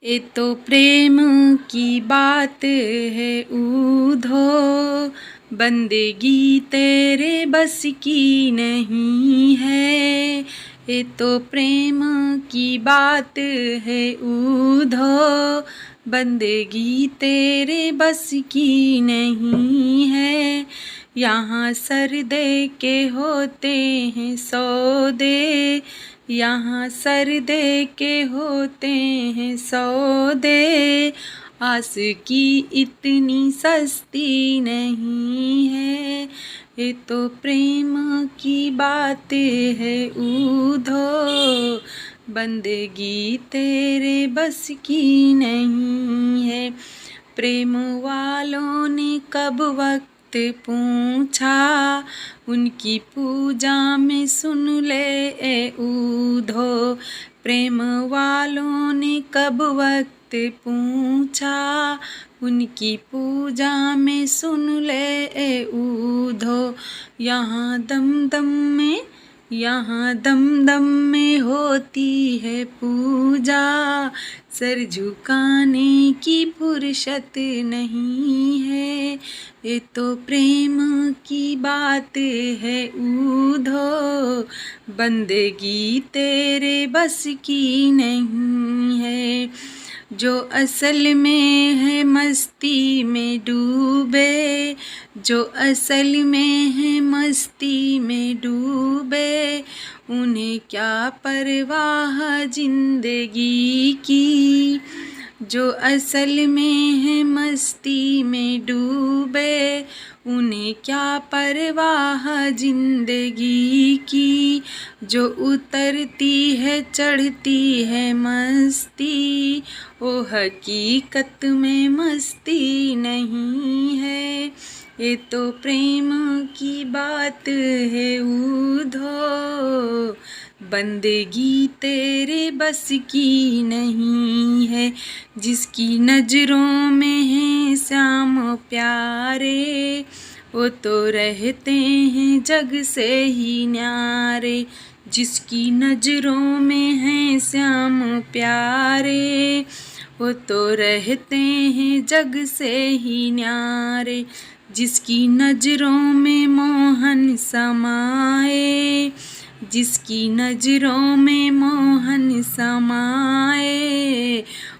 ये तो प्रेम की बात है ऊधो, बंदगी तेरे बस की नहीं है। ये तो प्रेम की बात है ऊधो, बंदगी तेरे बस की नहीं है। यहाँ सर दे के होते हैं सौदे, यहाँ सर दे के होते हैं सौदे। आस की इतनी सस्ती नहीं है। ये तो प्रेम की बात है ऊधो, बंदगी तेरे बस की नहीं है। प्रेम वालों ने कब वक्त पूछा, उनकी पूजा में सुन ले ए ऊधो। प्रेम वालों ने कब वक्त पूछा, उनकी पूजा में सुन ले ए ऊधो। यहाँ दम दम में होती है पूजा, सर झुकाने की फुर्सत नहीं है। ये तो प्रेम की बात है ऊधो, बंदगी तेरे बस की नहीं है। जो असल में है मस्ती में डूबे, जो असल में है मस्ती में डूबे, उन्हें क्या परवाह जिंदगी की। जो असल में है मस्ती में डूबे, उन्हें क्या परवाह जिंदगी की। जो उतरती है चढ़ती है मस्ती, ओ हकीकत में मस्ती नहीं है। ये तो प्रेम की बात है ऊधो, बंदगी तेरे बस की नहीं है। जिसकी नजरों में है श्याम प्यारे, वो तो रहते हैं जग से ही न्यारे। जिसकी नजरों में है श्याम प्यारे, वो तो रहते हैं जग से ही न्यारे। जिसकी नजरों में मोहन समाए, जिसकी नजरों में मोहन समाए,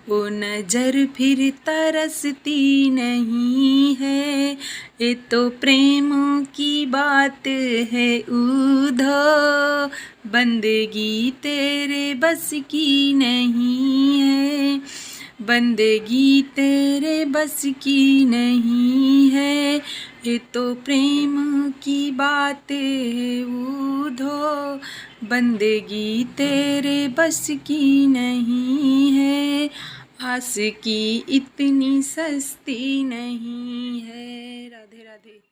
वो नजर फिर तरसती नहीं है। ये तो प्रेम की बात है ऊधो, बंदगी तेरे बस की नहीं है। बंदगी तेरे बस की नहीं है। ये तो प्रेम की बात है ऊधो, बंदगी तेरे बस की नहीं है। आस की इतनी सस्ती नहीं है। राधे राधे।